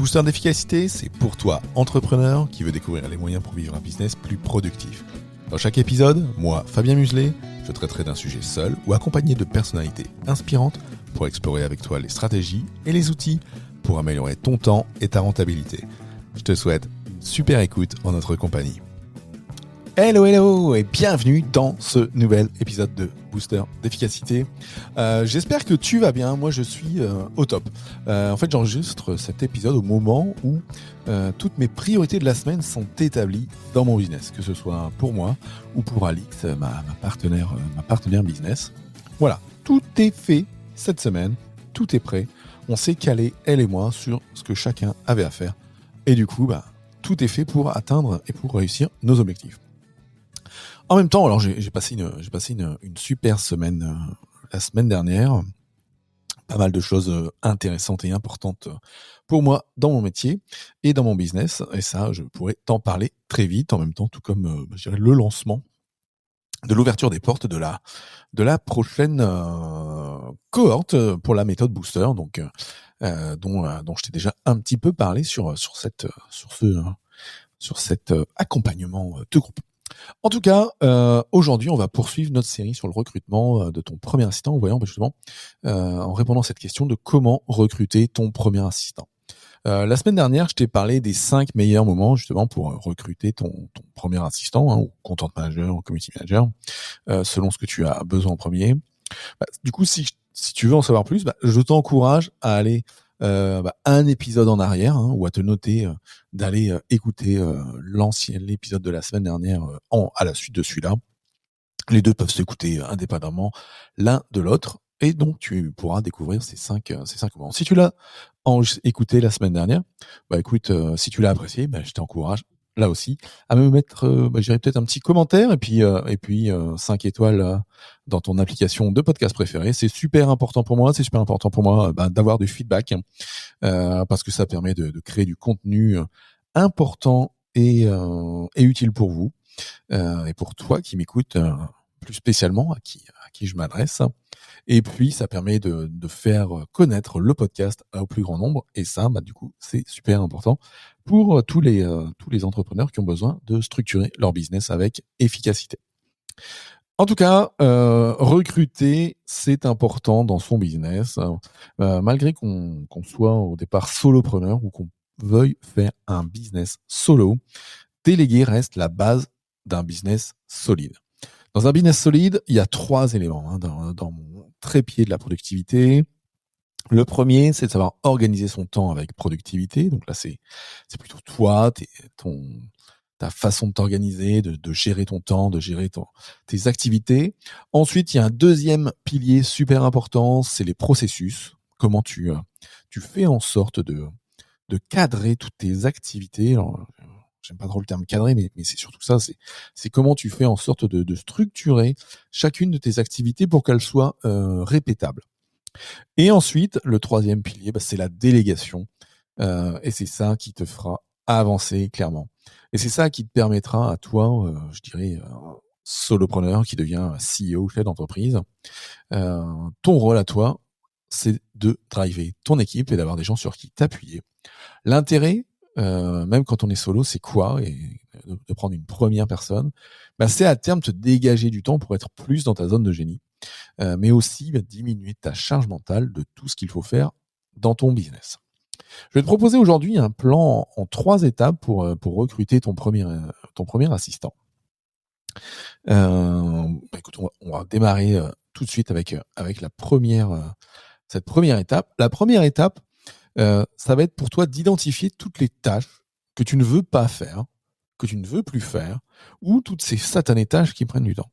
Booster d'efficacité, c'est pour toi, entrepreneur, qui veut découvrir les moyens pour vivre un business plus productif. Dans chaque épisode, moi, Fabien Muselet, je traiterai d'un sujet seul ou accompagné de personnalités inspirantes pour explorer avec toi les stratégies et les outils pour améliorer ton temps et ta rentabilité. Je te souhaite une super écoute en notre compagnie. Hello et bienvenue dans ce nouvel épisode de Booster d'efficacité. J'espère que tu vas bien, moi je suis au top. En fait j'enregistre cet épisode au moment où toutes mes priorités de la semaine sont établies dans mon business, que ce soit pour moi ou pour Alix, ma partenaire business. Voilà, tout est fait cette semaine, tout est prêt. On s'est calé, elle et moi, sur ce que chacun avait à faire. Et du coup, tout est fait pour atteindre et pour réussir nos objectifs. En même temps, alors j'ai passé une super semaine la semaine dernière. Pas mal de choses intéressantes et importantes pour moi dans mon métier et dans mon business. Et ça, je pourrais t'en parler très vite. En même temps, tout comme je dirais le lancement de l'ouverture des portes de la prochaine cohorte pour la méthode Booster, donc dont je t'ai déjà un petit peu parlé sur cet accompagnement de groupe. En tout cas, aujourd'hui, on va poursuivre notre série sur le recrutement de ton premier assistant en voyant justement, en répondant à cette question de comment recruter ton premier assistant. La semaine dernière, je t'ai parlé des 5 meilleurs moments justement pour recruter ton premier assistant, ou content manager ou community manager, selon ce que tu as besoin en premier. Du coup, si tu veux en savoir plus, je t'encourage à aller un épisode en arrière, ou à te noter d'aller écouter l'épisode de la semaine dernière à la suite de celui-là. Les deux peuvent s'écouter indépendamment l'un de l'autre, et donc tu pourras découvrir ces 5 moments. Si tu l'as écouté la semaine dernière, écoute, si tu l'as apprécié, je t'encourage là aussi à me mettre, je dirais peut-être un petit commentaire et puis 5 étoiles dans ton application de podcast préférée. C'est super important pour moi. D'avoir du feedback, parce que ça permet de créer du contenu important et utile pour vous, et pour toi qui m'écoutes plus spécialement, à qui je m'adresse. Et puis ça permet de faire connaître le podcast au plus grand nombre, et ça, du coup, c'est super important pour tous les entrepreneurs qui ont besoin de structurer leur business avec efficacité. En tout cas, recruter, c'est important dans son business, malgré qu'on soit au départ solopreneur ou qu'on veuille faire un business solo. Déléguer reste la base d'un business solide. Dans un business solide, il y a 3 éléments dans mon trépied de la productivité. Le premier, c'est de savoir organiser son temps avec productivité. Donc là, c'est plutôt toi, ta façon de t'organiser, de gérer ton temps, de gérer tes activités. Ensuite, il y a un deuxième pilier super important, c'est les processus. Comment tu fais en sorte de cadrer toutes tes activités. Alors, j'aime pas trop le terme cadrer, mais c'est surtout ça. C'est comment tu fais en sorte de structurer chacune de tes activités pour qu'elles soient répétables. Et ensuite, le troisième pilier, c'est la délégation. Et c'est ça qui te fera avancer clairement. Et c'est ça qui te permettra à toi, je dirais, solopreneur qui devient CEO, chef d'entreprise. Ton rôle à toi, c'est de driver ton équipe et d'avoir des gens sur qui t'appuyer. L'intérêt, même quand on est solo, c'est quoi? Et de prendre une première personne, c'est à terme te dégager du temps pour être plus dans ta zone de génie, mais aussi diminuer ta charge mentale de tout ce qu'il faut faire dans ton business. Je vais te proposer aujourd'hui un plan en 3 étapes pour recruter ton premier assistant. Écoute, on va démarrer tout de suite avec cette première étape. La première étape, ça va être pour toi d'identifier toutes les tâches que tu ne veux pas faire, que tu ne veux plus faire, ou toutes ces satanées tâches qui prennent du temps.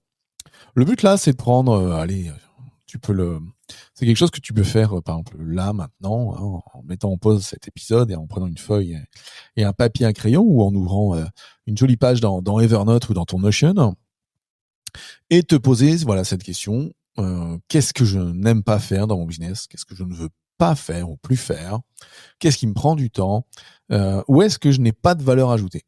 Le but là, c'est de prendre, c'est quelque chose que tu peux faire, par exemple, là, maintenant, en mettant en pause cet épisode et en prenant une feuille et un papier, un crayon, ou en ouvrant une jolie page dans Evernote ou dans ton Notion, et te poser cette question. Qu'est-ce que je n'aime pas faire dans mon business? Qu'est-ce que je ne veux pas faire ou plus faire? Qu'est-ce qui me prend du temps? Où est-ce que je n'ai pas de valeur ajoutée?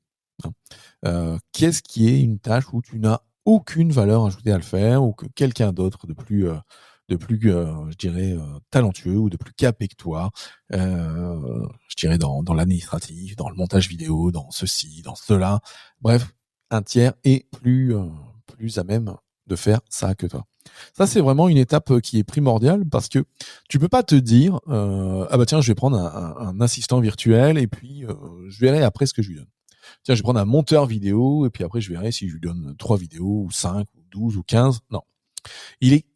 Qu'est-ce qui est une tâche où tu n'as aucune valeur ajoutée à le faire, ou que quelqu'un d'autre de plus de plus, je dirais, talentueux ou de plus capé que toi, je dirais dans l'administratif, dans le montage vidéo, dans ceci, dans cela. Bref, un tiers est plus à même de faire ça que toi. Ça, c'est vraiment une étape qui est primordiale parce que tu peux pas te dire ah bah tiens, je vais prendre un assistant virtuel et puis je verrai après ce que je lui donne. Tiens, je vais prendre un monteur vidéo et puis après je verrai si je lui donne 3 vidéos ou 5 ou 12 ou 15. Non. Il est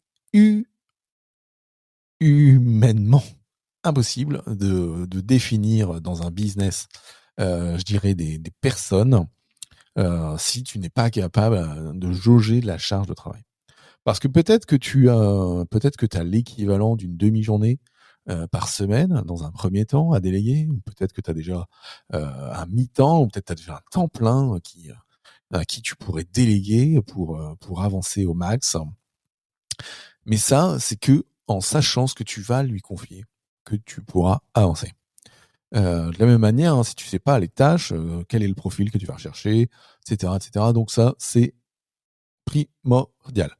humainement impossible de définir dans un business, je dirais des personnes, si tu n'es pas capable, de jauger la charge de travail. Parce que peut-être que tu as l'équivalent d'une demi-journée, par semaine dans un premier temps à déléguer, ou peut-être que tu as déjà, un mi-temps, ou peut-être tu as déjà un temps plein, à qui tu pourrais déléguer pour avancer au max. Mais ça, c'est que en sachant ce que tu vas lui confier, que tu pourras avancer. De la même manière, hein, si tu sais pas les tâches, quel est le profil que tu vas rechercher, et cetera, et cetera. Donc ça, c'est primordial.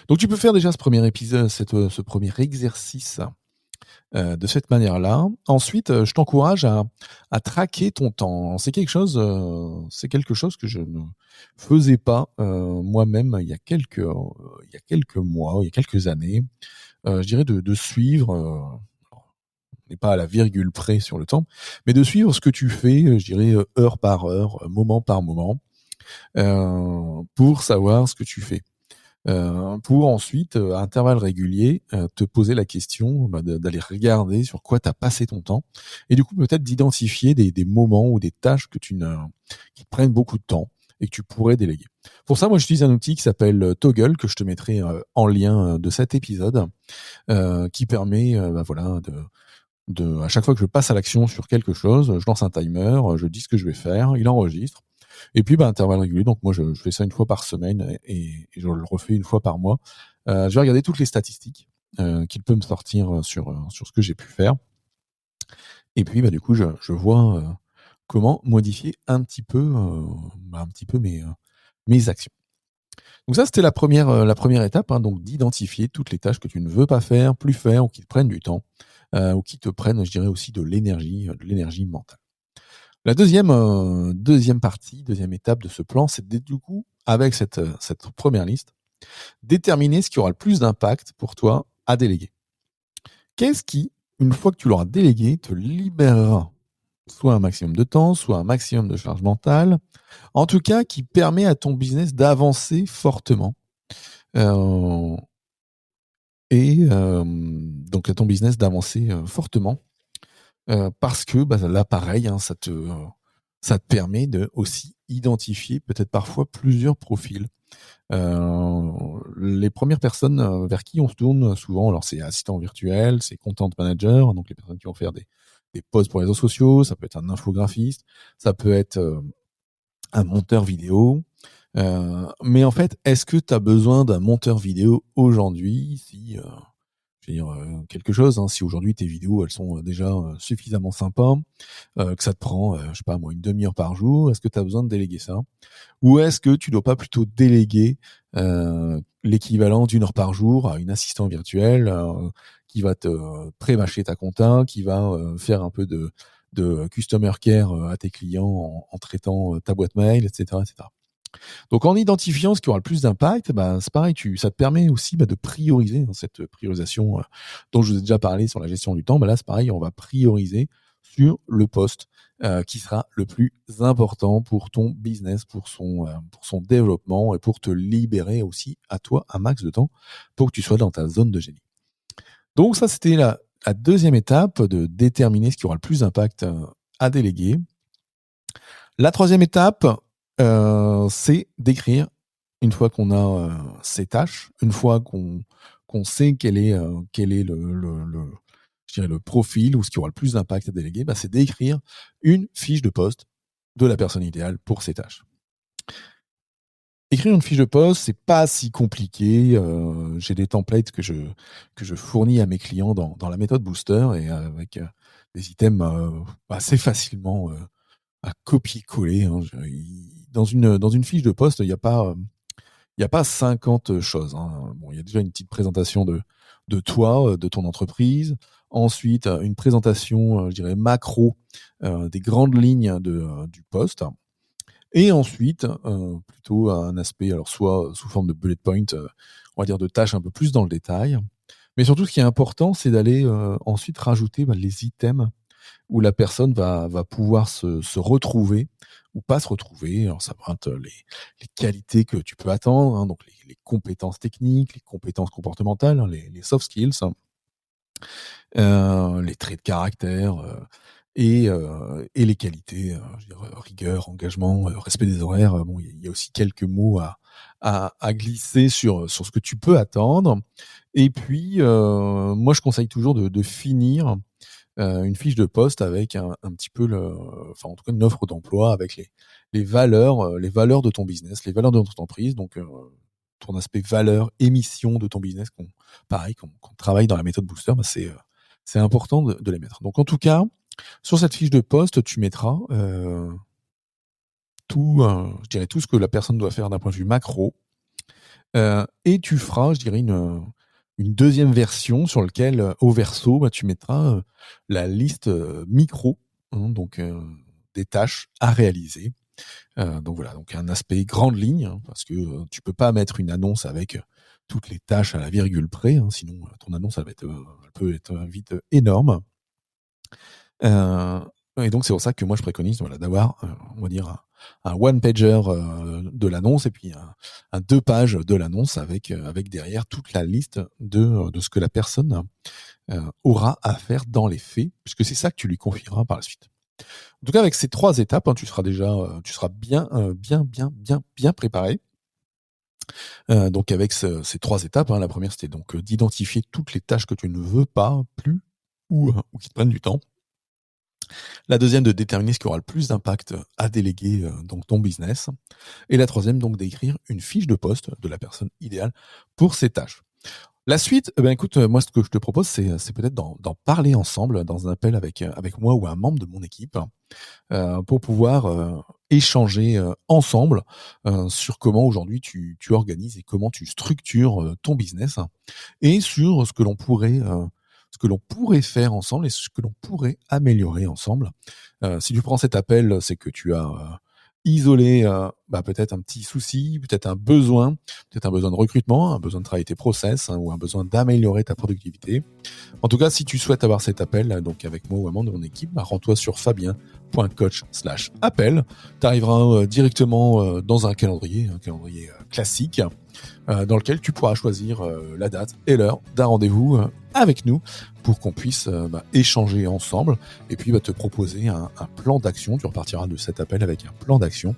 Donc tu peux faire déjà ce premier épisode, ce premier exercice, de cette manière-là. Ensuite, je t'encourage à traquer ton temps. C'est quelque chose que je ne faisais pas, moi-même il y a quelques mois, il y a quelques années. Je dirais de suivre, on n'est pas à la virgule près sur le temps, mais de suivre ce que tu fais, je dirais, heure par heure, moment par moment, pour savoir ce que tu fais. Pour ensuite, à intervalles réguliers, te poser la question, bah, d'aller regarder sur quoi tu as passé ton temps et du coup peut-être d'identifier des moments ou des tâches qui te prennent beaucoup de temps et que tu pourrais déléguer. Pour ça, moi j'utilise un outil qui s'appelle, Toggle, que je te mettrai, en lien, de cet épisode, qui permet, bah, voilà, à chaque fois que je passe à l'action sur quelque chose, je lance un timer, je dis ce que je vais faire, il enregistre et puis, bah, intervalles réguliers. Donc moi, je fais ça une fois par semaine et je le refais une fois par mois. Je vais regarder toutes les statistiques qu'il peut me sortir sur ce que j'ai pu faire. Et puis, bah, du coup, je vois comment modifier un petit peu mes actions. Donc ça, c'était la première étape, hein, donc d'identifier toutes les tâches que tu ne veux pas faire, plus faire ou qui te prennent du temps, ou qui te prennent, je dirais aussi de l'énergie mentale. La deuxième partie, deuxième étape de ce plan, c'est du coup, avec cette première liste, déterminer ce qui aura le plus d'impact pour toi à déléguer. Qu'est-ce qui, une fois que tu l'auras délégué, te libérera soit un maximum de temps, soit un maximum de charge mentale, en tout cas qui permet à ton business d'avancer fortement. Euh, donc à ton business d'avancer fortement parce que bah, là pareil, hein, ça te permet de aussi identifier peut-être parfois plusieurs profils. Les premières personnes vers qui on se tourne souvent, alors c'est assistant virtuel, c'est content manager, donc les personnes qui vont faire des posts pour les réseaux sociaux, ça peut être un infographiste, ça peut être un monteur vidéo. Mais en fait, est-ce que tu as besoin d'un monteur vidéo aujourd'hui si je veux dire, quelque chose, hein, si aujourd'hui tes vidéos elles sont déjà suffisamment sympas, que ça te prend, je sais pas moi, une demi-heure par jour, est-ce que tu as besoin de déléguer ça? Ou est-ce que tu dois pas plutôt déléguer l'équivalent d'une heure par jour à une assistante virtuelle qui va te pré-mâcher ta compta, qui va faire un peu de customer care à tes clients en traitant ta boîte mail, etc., etc. Donc en identifiant ce qui aura le plus d'impact, bah, c'est pareil, ça te permet aussi bah, de prioriser dans cette priorisation dont je vous ai déjà parlé sur la gestion du temps. Bah, là, c'est pareil, on va prioriser sur le poste qui sera le plus important pour ton business, pour son développement et pour te libérer aussi à toi un max de temps pour que tu sois dans ta zone de génie. Donc ça, c'était la deuxième étape de déterminer ce qui aura le plus d'impact à déléguer. La troisième étape, c'est d'écrire, une fois qu'on a ces tâches, une fois qu'on sait quel est je dirais le profil ou ce qui aura le plus d'impact à déléguer, bah, c'est d'écrire une fiche de poste de la personne idéale pour ces tâches. Écrire une fiche de poste, c'est pas si compliqué. J'ai des templates que je fournis à mes clients dans la méthode Booster et avec des items assez facilement à copier-coller. Hein. Dans une fiche de poste, il n'y a pas 50 choses. Hein. Bon, il y a déjà une petite présentation de de toi, de ton entreprise. Ensuite, une présentation, je dirais macro, des grandes lignes du post. Et ensuite, plutôt un aspect, alors soit sous forme de bullet point, on va dire de tâches un peu plus dans le détail. Mais surtout, ce qui est important, c'est d'aller ensuite rajouter les items où la personne va pouvoir se retrouver ou pas se retrouver. Alors ça va être les qualités que tu peux attendre, hein, donc les compétences techniques, les compétences comportementales, hein, les soft skills, hein, les traits de caractère, et les qualités, je dirais rigueur, engagement, respect des horaires. Bon, il y a aussi quelques mots à glisser sur ce que tu peux attendre. Et puis, moi, je conseille toujours de finir une fiche de poste avec un petit peu enfin, en tout cas, une offre d'emploi avec les valeurs de ton business, les valeurs de ton entreprise. Donc, ton aspect valeur, émission de ton business, pareil, qu'on travaille dans la méthode Booster, c'est important de les mettre. Donc, en tout cas, sur cette fiche de poste, tu mettras je dirais tout ce que la personne doit faire d'un point de vue macro, et tu feras, je dirais, une deuxième version sur lequel, au verso, tu mettras la liste micro, hein, donc des tâches à réaliser. Donc voilà, donc un aspect grande ligne, hein, parce que tu peux pas mettre une annonce avec toutes les tâches à la virgule près, hein, sinon ton annonce elle peut être vite énorme. Et donc c'est pour ça que moi je préconise, voilà, d'avoir, on va dire un one-pager de l'annonce, et puis un 2 pages de l'annonce avec derrière toute la liste de ce que la personne aura à faire dans les faits, puisque c'est ça que tu lui confieras par la suite. En tout cas, avec ces 3 étapes, hein, tu seras bien préparé. Donc avec ces 3 étapes, hein, la première c'était donc d'identifier toutes les tâches que tu ne veux pas plus, ou qui te prennent du temps. La deuxième, de déterminer ce qui aura le plus d'impact à déléguer dans ton business. Et la troisième, donc d'écrire une fiche de poste de la personne idéale pour ces tâches. La suite, écoute, moi ce que je te propose, c'est peut-être d'en parler ensemble dans un appel avec moi ou un membre de mon équipe, pour pouvoir échanger ensemble sur comment aujourd'hui tu organises et comment tu structures ton business, et sur ce que l'on pourrait faire ensemble et ce que l'on pourrait améliorer ensemble. Si tu prends cet appel, c'est que tu as isolé peut-être un petit souci, peut-être un besoin de recrutement, un besoin de travailler tes process, hein, ou un besoin d'améliorer ta productivité. En tout cas, si tu souhaites avoir cet appel, donc avec moi ou un membre de mon équipe, rends-toi sur fabien.coach/appel. Tu arriveras directement dans un calendrier classique, dans lequel tu pourras choisir la date et l'heure d'un rendez-vous avec nous pour qu'on puisse échanger ensemble, et puis te proposer un plan d'action. Tu repartiras de cet appel avec un plan d'action,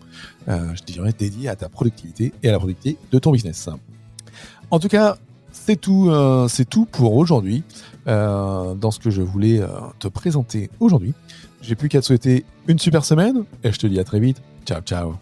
je dirais, dédié à ta productivité et à la productivité de ton business. En tout cas, c'est tout pour aujourd'hui dans ce que je voulais te présenter aujourd'hui. J'ai plus qu'à te souhaiter une super semaine et je te dis à très vite. Ciao, ciao.